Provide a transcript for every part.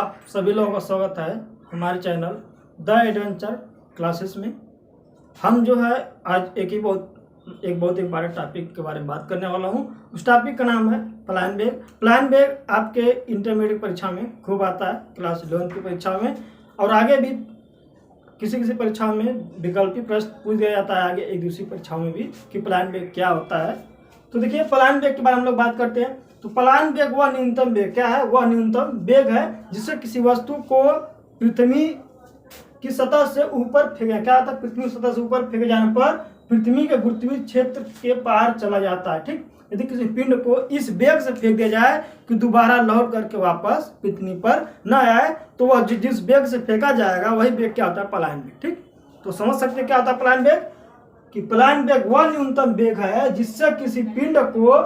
आप सभी लोगों का स्वागत है हमारे चैनल द एडवेंचर क्लासेस में। हम जो है आज एक बहुत इंपॉर्टेंट टॉपिक के बारे में बात करने वाला हूं। उस टॉपिक का नाम है प्लान बेग। प्लान बेग आपके इंटरमीडिएट परीक्षा में खूब आता है, क्लास 11 की परीक्षा में, और आगे भी किसी परीक्षा में विकल्पी प्रश्न पूछ दिया जाता है आगे एक दूसरी परीक्षाओं में भी कि प्लान बेग क्या होता है। तो देखिए, प्लान बेग के बारे में हम लोग बात करते हैं। तो प्लान बेग वह न्यूनतम बेग क्या है? वह न्यूनतम बेग है जिससे किसी वस्तु को पृथ्वी की सतह से ऊपर फेंका, क्या होता है? पृथ्वी की सतह से ऊपर फेंके जाने पर पृथ्वी के गुरुत्वीय क्षेत्र के पार चला जाता है। ठीक, यदि किसी पिंड को इस बेग से फेंक दिया जाए कि दोबारा लौट करके वापस पृथ्वी पर न आए, तो वह जिस बेग से फेंका जाएगा वही बेग क्या होता है? प्लान बेग। ठीक, तो समझ सकते हैं क्या होता है प्लान बेग? कि प्लान बेग वह न्यूनतम बेग है जिससे किसी पिंड को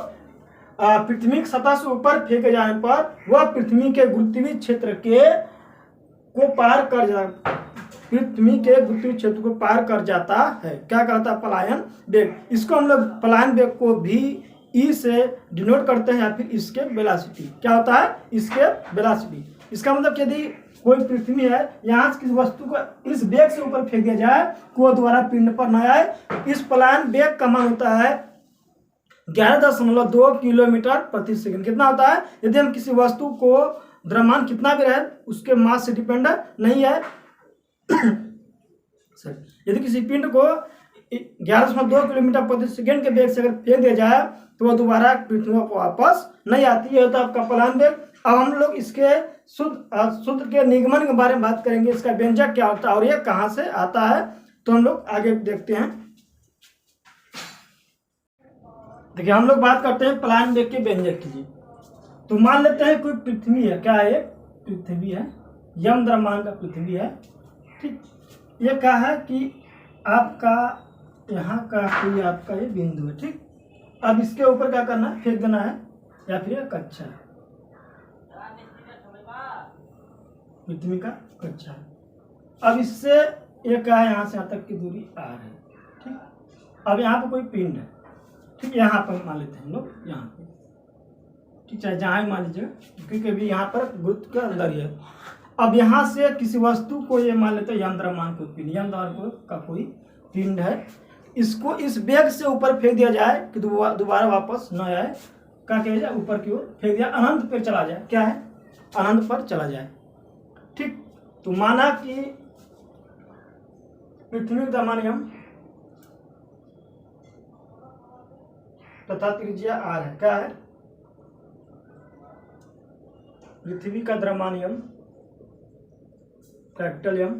पृथ्वी की सतह से ऊपर फेंके जाने पर वह पृथ्वी के गुरुत्वीय क्षेत्र को पार कर जाता, पृथ्वी के गुरुत्वीय क्षेत्र को पार कर जाता है। क्या कहता है? प्लायन बेग। इसको हम लोग प्लायन बेग को भी ई से डिनोट करते हैं, या फिर इसके वेलोसिटी। क्या होता है? इसके वेलोसिटी। इसका मतलब यदि कोई पृथ्वी है, यहाँ से किसी वस्तु को इस बेग से ऊपर फेंक दिया जाए कि वो दोबारा पिंड पर न आए, इस प्लायन बेग का मान होता है 11.2 किलोमीटर प्रति सेकंड। कितना होता है? यदि हम किसी वस्तु को द्रव्यमान कितना भी रहे उसके मास से डिपेंड नहीं है यदि किसी पिंड को 11.2 किलोमीटर प्रति सेकंड के वेग से अगर फेंक दिया जाए तो वह दोबारा पृथ्वी पर वापस नहीं आती है। तो आपका प्लायन बेग। अब हम लोग इसके सूत्र के निगमन के बारे में बात करेंगे, इसका व्यंजक क्या होता है और ये कहाँ से आता है। तो हम लोग आगे देखते हैं। देखिए, हम लोग बात करते हैं प्लायन बेग के व्यंजक की। तो मान लेते हैं कोई पृथ्वी है, क्या है? पृथ्वी है, यम द्रव्यमान का पृथ्वी है। ठीक, ये क्या है कि आपका यहाँ का कोई आपका ये बिंदु है। ठीक, अब इसके ऊपर क्या करना है? फेंक देना है, या फिर ये कक्षा है, पृथ्वी का कक्षा है। अब इससे ये क्या है? यहाँ से यहाँ तक की दूरी r है। ठीक, अब यहाँ पे कोई पिंड है। ठीक, यहाँ पर मान लेते हैं हम लोग, यहाँ पे। ठीक, चाहे जहाँ ही मान लीजिए, क्योंकि अभी यहाँ पर गुरुत्व के अंदर ही है। अब यहाँ से किसी वस्तु को ये मान लेते हैं यम द्रव्यमान को पिंड, यम द्रव्यमान का कोई पिंड है, इसको इस बेग से ऊपर फेंक दिया जाए कि दोबारा वापस न आए। क्या किया जाए? ऊपर की ओर फेंक दिया, अनंत पर चला जाए। क्या है? अनंत पर चला जाए। ठीक, तो माना कि पृथ्वी का द्रव्यमान यम तथा त्रिज्या r है। क्या है? पृथ्वी का द्रव्यमान यम, कैपिटल यम,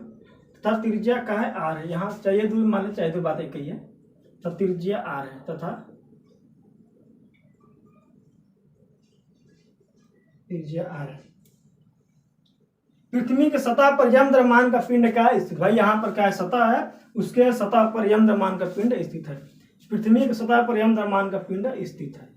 तथा त्रिज्या का है r है। यहाँ चाहिए दूरी मान ले, चाहे तो बात एक ही है, तो त्रिज्या r है तथा त्रिज्या r है। पृथ्वी के सतह पर यम द्रव्यमान का पिंड क्या है? स्थित। भाई यहाँ पर क्या है? सतह है, उसके सतह पर यम द्रव्यमान का पिंड स्थित है। पृथ्वी की सतह पर यम द्रव्यमान का पिंड स्थित है।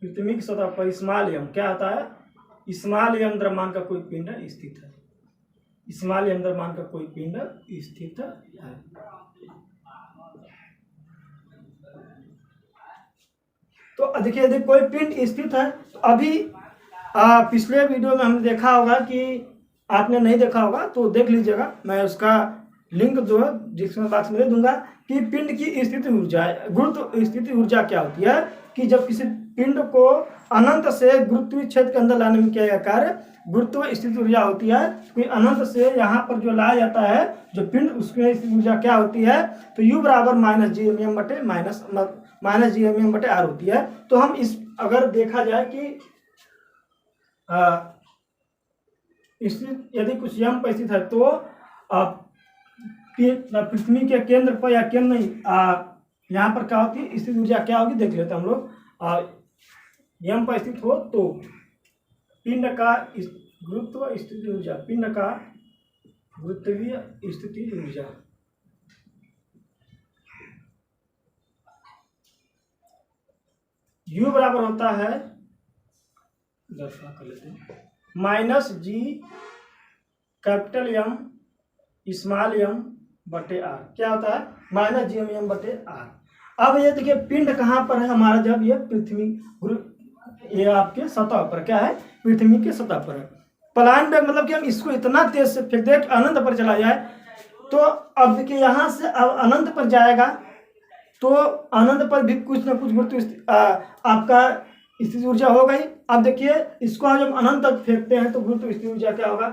पृथ्वी की सतह पर स्मॉल यम क्या आता है? स्मॉल यम द्रव्यमान का कोई पिंड स्थित है। स्मॉल यम द्रव्यमान का कोई पिंड स्थित है। तो देखिए, यदि कोई पिंड स्थित है तो अभी पिछले वीडियो में हमने देखा होगा कि आपने नहीं देखा होगा तो देख लीजिएगा, मैं उसका लिंक जो है डिस्क्रिप्शन बॉक्स में दे दूंगा कि पिंड की स्थिति ऊर्जा, गुरुत्व स्थिति ऊर्जा क्या होती है कि जब किसी पिंड को अनंत से गुरुत्वीय क्षेत्र के अंदर लाने में किया गया कार्य गुरुत्व स्थिति ऊर्जा होती है। कि अनंत से यहाँ पर जो लाया जाता है जो पिंड, उसकी स्थिति ऊर्जा क्या होती है? तो U बराबर माइनस जी एम बटे आर होती है। तो हम इस अगर देखा जाए कि यदि कुछ यम पर स्थित है तो पृथ्वी के केंद्र पर या केंद्र नहीं, यहाँ पर क्या होती है? स्थिति ऊर्जा क्या होगी देख लेते हैं हम लोग। यम पर स्थित हो तो पिंड का गुरुत्व स्थिति ऊर्जा, पिंड का गुरुत्वीय स्थिति ऊर्जा U बराबर होता है कर लेते हैं minus G capital M small यम बटे आर। क्या होता है? माइनस जी एम बटे आर। अब ये देखिए पिंड कहाँ पर है हमारा, जब ये पृथ्वी ये आपके सतह पर क्या है, पृथ्वी की सतह पर है। पलायन वेग मतलब कि हम इसको इतना तेज से फेंक दें कि अनंत पर चला जाए। तो अब देखिए यहाँ से अब अनंत पर जाएगा तो अनंत पर भी कुछ ना कुछ गुरुत्व आपका स्थिति ऊर्जा होगा ही। अब देखिए इसको हम जब अनंत तक फेंकते हैं तो गुरुत्व स्थिति ऊर्जा क्या होगा,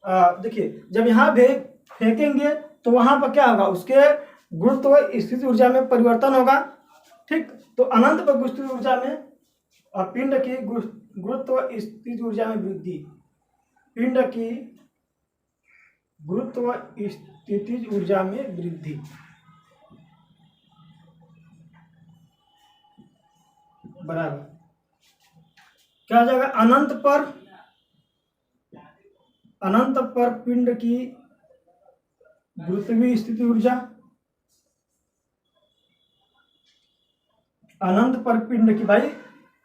देखिए जब यहाँ फेंकेंगे तो वहां पर क्या होगा, उसके गुरुत्व स्थिति ऊर्जा में परिवर्तन होगा। ठीक, तो अनंत पर गुरुत्व ऊर्जा में पिंड की गुरुत्व स्थिति ऊर्जा में वृद्धि, पिंड की गुरुत्व स्थिति ऊर्जा में वृद्धि बराबर क्या हो जाएगा, अनंत पर पिंड की गुरुत्वीय स्थिति ऊर्जा, अनंत पर पिंड की, भाई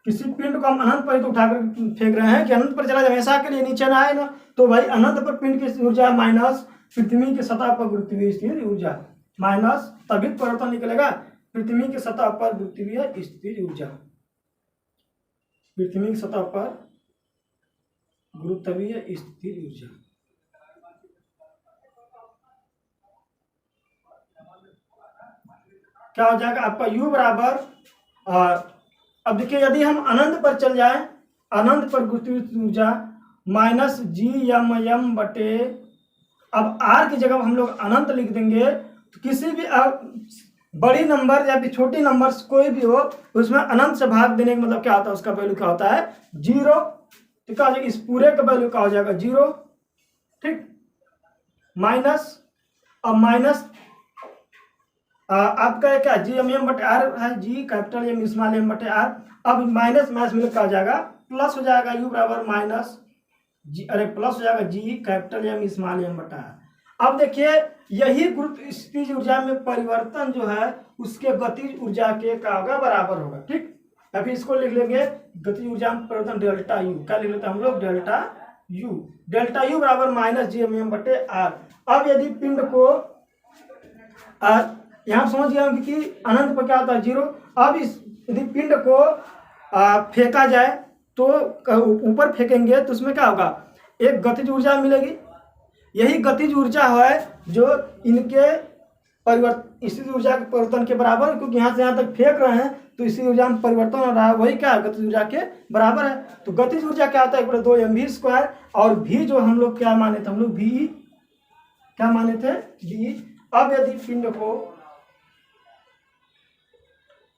किसी पिंड को हम अनंत पर तो उठाकर फेंक रहे हैं कि अनंत पर चला जाए, हमेशा के लिए नीचे ना आए ना। तो भाई अनंत पर पिंड की ऊर्जा माइनस पृथ्वी की सतह पर गुरुत्वीय स्थिति ऊर्जा, माइनस तभी परिवर्तन निकलेगा, पृथ्वी की सतह पर गुरुत्वीय स्थिति ऊर्जा, पृथ्वी की सतह पर गुरुत्वीय स्थिति ऊर्जा। क्या हो जाएगा आपका U बराबर, अब देखिए यदि हम अनंत पर चल जाए, अनंत पर गुरुत्वीय ऊर्जा माइनस GM बटे, अब R की जगह हम लोग अनंत लिख देंगे तो किसी भी बड़ी नंबर या फिर छोटी नंबर कोई भी हो उसमें अनंत से भाग देने का मतलब क्या होता है, उसका वैल्यू क्या होता है 0। तो क्या हो जाएगा, इस पूरे का वैल्यू क्या हो जाएगा 0। ठीक, माइनस, अब माइनस आपका क्या GM बटे R है, G capital M small m बटे R। अब माइनस माइनस मिलकर क्या हो जाएगा, प्लस हो जाएगा, U बराबर माइनस G, अरे प्लस हो जाएगा G capital M small m बटा R। अब देखिए यही गुरुत्व स्थितिज ऊर्जा में परिवर्तन जो है उसके गतिज ऊर्जा के क्या होगा, बराबर होगा। ठीक, अभी इसको लिख लेंगे गतिज ऊर्जा में परिवर्तन डेल्टा U, क्या लिख लेते हैं हम लोग डेल्टा U, डेल्टा U बराबर माइनस GM बटे R। अब यदि पिंड को यहाँ समझ गया कि अनंत पर क्या होता है 0। अब इस यदि पिंड को फेंका जाए तो ऊपर फेंकेंगे तो उसमें क्या होगा, एक गतिज ऊर्जा मिलेगी। यही गतिज ऊर्जा है जो इनके स्थिति ऊर्जा के परिवर्तन के बराबर, क्योंकि यहाँ से यहाँ तक फेंक रहे हैं तो इसी ऊर्जा में परिवर्तन हो रहा है, वही क्या है गतिज ऊर्जा के बराबर है। तो गतिज ऊर्जा क्या होता है 2mv², और v जो हम लोग क्या माने थे, हम लोग v क्या माने थे v। अब यदि पिंड को,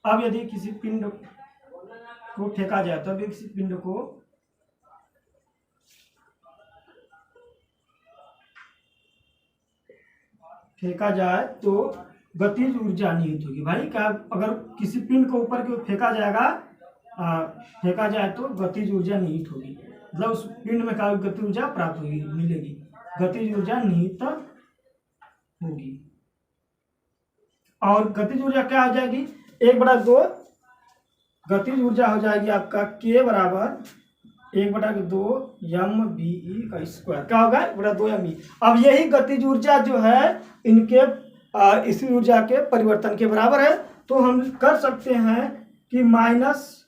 अब यदि किसी पिंड को फेंका जाए तो किसी पिंड को फेंका जाए तो गतिज ऊर्जा निहित होगी। भाई क्या, अगर किसी पिंड को ऊपर की ओर फेंका जाएगा, फेंका जाए तो गतिज ऊर्जा निहित होगी, मतलब उस पिंड में क्या गतिज ऊर्जा प्राप्त होगी, मिलेगी, गतिज ऊर्जा निहित होगी। और गतिज ऊर्जा क्या हो जाएगी 1/2, गतिज ऊर्जा हो जाएगी आपका K बराबर 1/2 mve का स्क्वायर, क्या होगा 1/2 mve। अब यही गतिज ऊर्जा जो है इनके इसी ऊर्जा के परिवर्तन के बराबर है। तो हम कर सकते हैं कि minus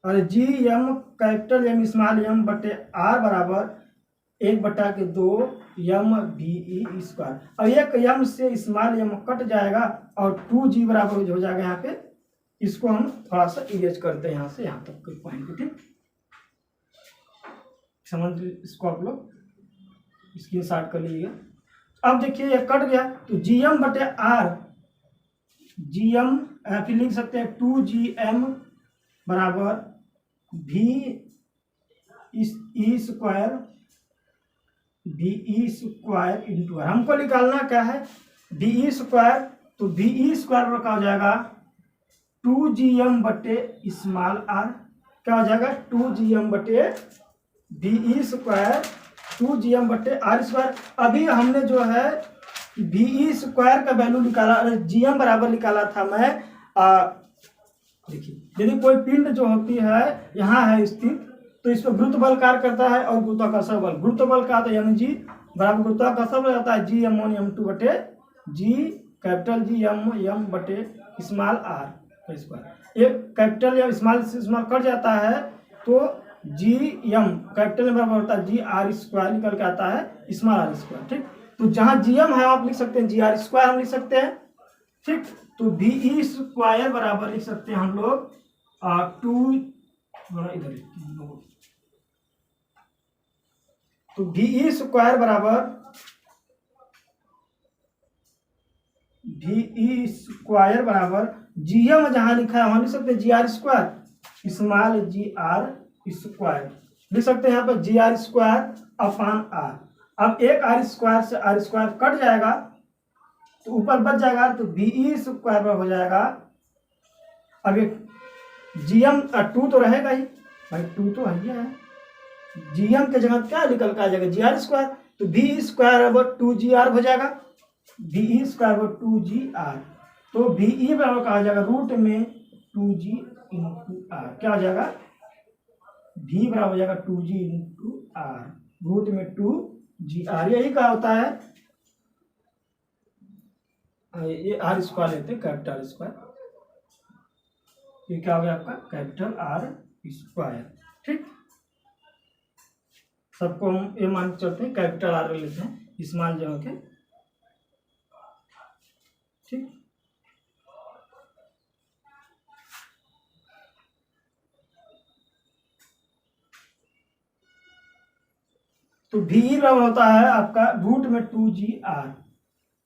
GM capital M small m बटे R बराबर 1/2 mve स्क्वायर। अब एक m से स्मॉल m कट जाएगा और 2G बराबर हो जाएगा यहाँ पे। इसको हम थोड़ा सा इरेज करते हैं यहाँ से यहाँ तक के पॉइंट को। ठीक, समझ इसको आप लोग स्क्रीन शॉट कर लीजिएगा। अब देखिए ये कट गया तो GM बटे R, GM फिर लिख सकते हैं 2GM बराबर VE स्क्वायर इंटू R। हमको निकालना क्या है VE स्क्वायर, तो VE स्क्वायर का हो जाएगा 2GM बटे स्मॉल r, क्या हो जाएगा 2GM बटे VE स्क्वायर 2GM बटे R स्क्वायर। अभी हमने जो है VE स्क्वायर का वैल्यू निकाला, GM बराबर निकाला था मैं। देखिए यदि कोई पिंड जो होती है यहाँ है स्थित तो इस पर गुरुत्व बल कार्य करता है और गुरुत्वाकर्षण बल, गुरुत्व बल का आता है mg बराबर गुरुत्वाकर्षण बल आता है Gm1 m2 बटे G कैपिटल जी एम बटे स्मॉल आर का स्क्वायर। ये कैपिटल या स्मॉल से स्मॉल कट जाता है तो जी एम कैपिटल में बराबर होता है जी आर स्क्वायर निकल के आता है स्मॉल आर स्क्वायर। ठीक, तो जहाँ जी एम है आप लिख सकते हैं जी आर स्क्वायर हम लिख सकते हैं। ठीक, तो बी ई स्क्वायर बराबर लिख सकते हैं हम लोग 2 इधर, तो बी ई स्क्वायर बराबर जी एम जहां लिखा है वहां लिख सकते हैं g are square small g are square लिख सकते हैं यहाँ पर g are square upon r. अब एक आर स्क्वायर से आर स्क्वायर कट जाएगा तो ऊपर बच जाएगा, तो बी ई स्क्वायर पर हो जाएगा। अब एक जी एम 2 तो रहेगा ही भाई, 2 तो है, जी एम के जगह क्या निकल के आ जाएगा जी आर स्क्वायर, तो बी ई स्क्वायर बराबर 2 जी आर हो जाएगा, बी ई स्क्वायर बराबर 2 जी आर। तो बी ई बराबर कहा जाएगा रूट में 2 जी इंटू आर, क्या हो जाएगा भी बराबर हो जाएगा 2 जी इंटू आर, रूट में 2 जी आर। यही क्या होता है, ये आर स्क्वायर लेते हैं कैपिटल स्क्वायर, ये क्या हो गया आपका कैपिटल आर स्क्वायर। ठीक, सबको हम ये मान के चलते हैं कैपिटल आर लेते हैं स्मॉल जगह के। ठीक, तो भी बराबर होता है आपका रूट में 2 जी आर।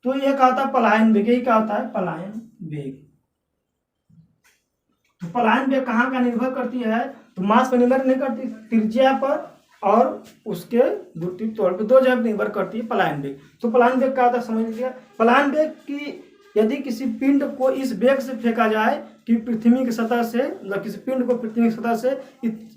तो ये क्या होता है पलायन वेग, यही क्या होता है पलायन वेग। तो पलायन वेग कहाँ का निर्भर करती है, तो मास पर निर्भर नहीं करती, त्रिज्या पर और उसके गुरुत्वीय त्वरण पर, दो जगह निर्भर करती है पलायन वेग। तो पलायन वेग क्या होता है समझ लीजिए, पलायन वेग की यदि किसी पिंड को इस वेग से फेंका जाए कि पृथ्वी की सतह से, मतलब किसी पिंड को पृथ्वी की सतह से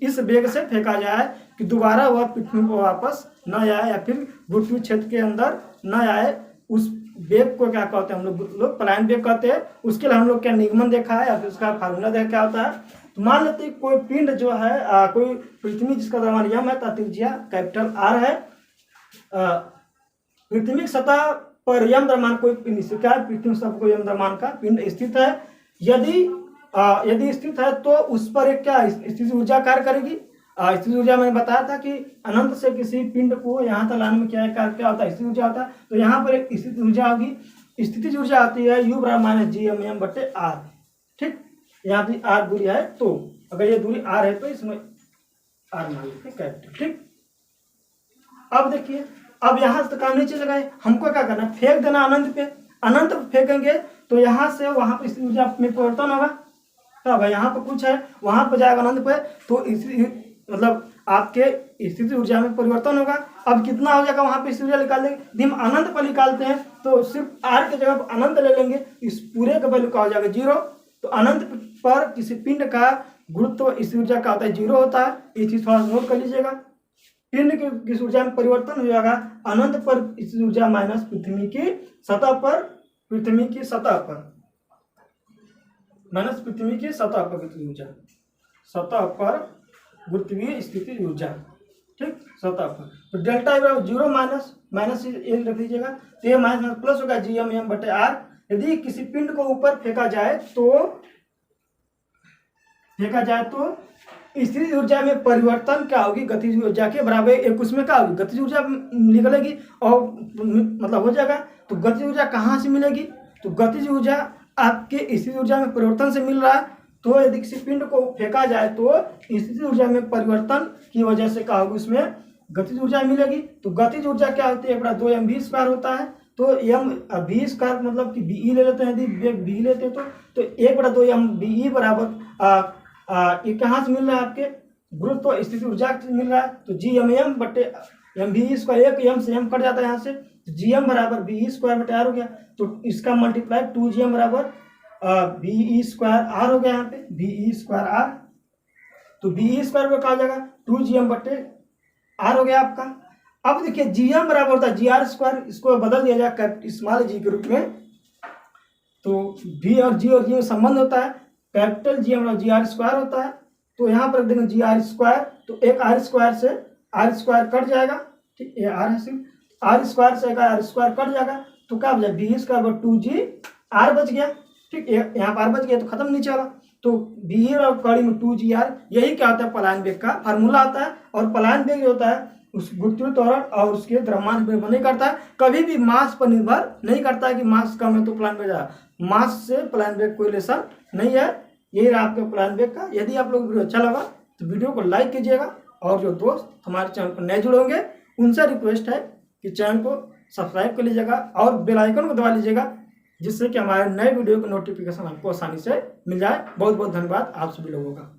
इस वेग से फेंका जाए कि दोबारा वह पृथ्वी को वापस न आए या फिर गुरुत्वीय क्षेत्र के अंदर न आए, उस वेग को क्या कहते हैं हम लोग पलायन वेग कहते हैं। उसके लिए हम लोग क्या निगमन देखा है या फिर उसका फार्मूला देखा क्या होता है। तो मान लेते हैं कोई पिंड जो है कोई पृथ्वी जिसका द्रव्यमान यम है, त्रिज्या कैपिटल आर है, पृथ्वी की सतह पर यम द्रव्यमान कोई क्या है, पृथ्वी सतह कोई यम द्रव्यमान का पिंड स्थित है। यदि स्थित है तो उस पर एक क्या स्थिति ऊर्जा कार्य करेगी। स्थिति ऊर्जा मैंने बताया था कि अनंत से किसी पिंड को यहाँ तक लाने में क्या होता है स्थिति ऊर्जा होता है। तो यहाँ पर एक स्थिति ऊर्जा होगी, स्थिति ऊर्जा आती है यू बराबर माइनस जी एम एम बटे आर। ठीक, यहाँ पे आर दूरी है, तो अगर ये दूरी आर है तो इसमें आर मान लेते हैं कैपिटल। ठीक, अब देखिए, अब यहाँ से काम नहीं चलेगा, हमको क्या करना है फेंक देना अनंत पे। अनंत फेंकेंगे तो यहाँ से वहां पर स्थिति ऊर्जा में परिवर्तन होगा, क्या होगा यहाँ पर कुछ है वहां पर जाएगा अनंत पे, तो मतलब आपके स्थिति ऊर्जा में परिवर्तन होगा। अब कितना हो जाएगा वहां पे स्थिति ऊर्जा निकाल लेंगे, यदि हम अनंत पर निकालते हैं तो सिर्फ आर के जगह अनंत ले लेंगे, इस पूरे का वैल्यू क्या हो जाएगा 0। तो अनंत पर किसी पिंड का गुरुत्व स्थिति ऊर्जा का होता है 0 होता है, ये चीज थोड़ा नोट कर लीजिएगा। पिंड की ऊर्जा में परिवर्तन हो जाएगा अनंत पर स्थिति ऊर्जा माइनस पृथ्वी की सतह पर, पृथ्वी की सतह पर माइनस पृथ्वी की सतह पर गुरुत्वीय ऊर्जा, सतह पर गुरुत्वीय स्थिति ऊर्जा। ठीक, सतह पर तो डेल्टा 0 माइनस ये रख दीजिएगा, तो ये माइनस प्लस होगा जी एम एम बटे आर। यदि किसी पिंड को ऊपर फेंका जाए तो स्थिति ऊर्जा में परिवर्तन क्या होगी गतिज ऊर्जा के बराबर, एक उसमें क्या होगी गतिज ऊर्जा निकलेगी और मतलब हो जाएगा। तो गतिज ऊर्जा कहाँ से मिलेगी, तो गतिज ऊर्जा आपके स्थिति ऊर्जा में परिवर्तन से मिल रहा है। तो यदि किसी पिंड को फेंका जाए तो स्थिति ऊर्जा में परिवर्तन की वजह से क्या होगी उसमें गतिज ऊर्जा मिलेगी। तो गतिज ऊर्जा क्या होती है, 2 एम वी स्क्वायर होता है। तो एम वी स्क्वायर मतलब कि बी ई ले लेते हैं, यदि बी लेते हैं तो 1/2 एम बी ई बराबर ये कहाँ से मिल रहा है आपके गुरुत्व स्थिति ऊर्जा से मिल रहा है। तो जी एम एम बटे एम वी स्क्वायर, एक एम से एम कट जाता है यहाँ से, तो जी एम बराबर बी ई स्क्वायर बटे आर हो गया। तो इसका मल्टीप्लाई 2 जी एम बराबर बी ई स्क्वायर आर हो गया, यहाँ पे बी ई स्क्वायर आर। तो बी ई स्क्वायर पर कहा हो जाएगा 2 जी एम बटे आर हो गया आपका। अब देखिए जी एम बराबर होता है जी आर स्क्वायर, इसको बदल दिया जाए स्मॉल जी के रूप में। तो बी और जी में संबंध होता है, capital G M G are square होता है। तो यहाँ पर देखेंगे जी आर स्क्वायर, तो एक आर स्क्वायर से आर स्क्वायर कट जाएगा। ठीक, ये आर है सिर्फ, आर स्क्वायर से आर स्क्वायर कट जाएगा, तो क्या बचा, बी स्क्वायर बराबर 2g r बच गया। ठीक, यहाँ पर r बच गया तो खत्म नहीं चला। तो बी और कड़ी में 2gr, यही क्या होता है, पलायन वेग का फार्मूला आता है। और पलायन वेग जो होता है उस गुरुत्वीय त्वरण और उसके द्रव्यमान पर निर्भर नहीं करता है, कभी भी मास पर निर्भर नहीं करता है कि मास कम है तो पलायन वेग ज्यादा। मास से पलायन वेग कोई रिलेशन नहीं है। यही रहा आपके पलायन वेग का। यदि आप लोग वीडियो अच्छा लगा तो वीडियो को लाइक कीजिएगा, और जो दोस्त हमारे चैनल पर नए जुड़े होंगे उनसे रिक्वेस्ट है कि चैनल को सब्सक्राइब कर लीजिएगा और बेल आइकन को दबा लीजिएगा, जिससे कि हमारे नए वीडियो का नोटिफिकेशन आपको आसानी से मिल जाए। बहुत बहुत धन्यवाद आप सभी लोगों का।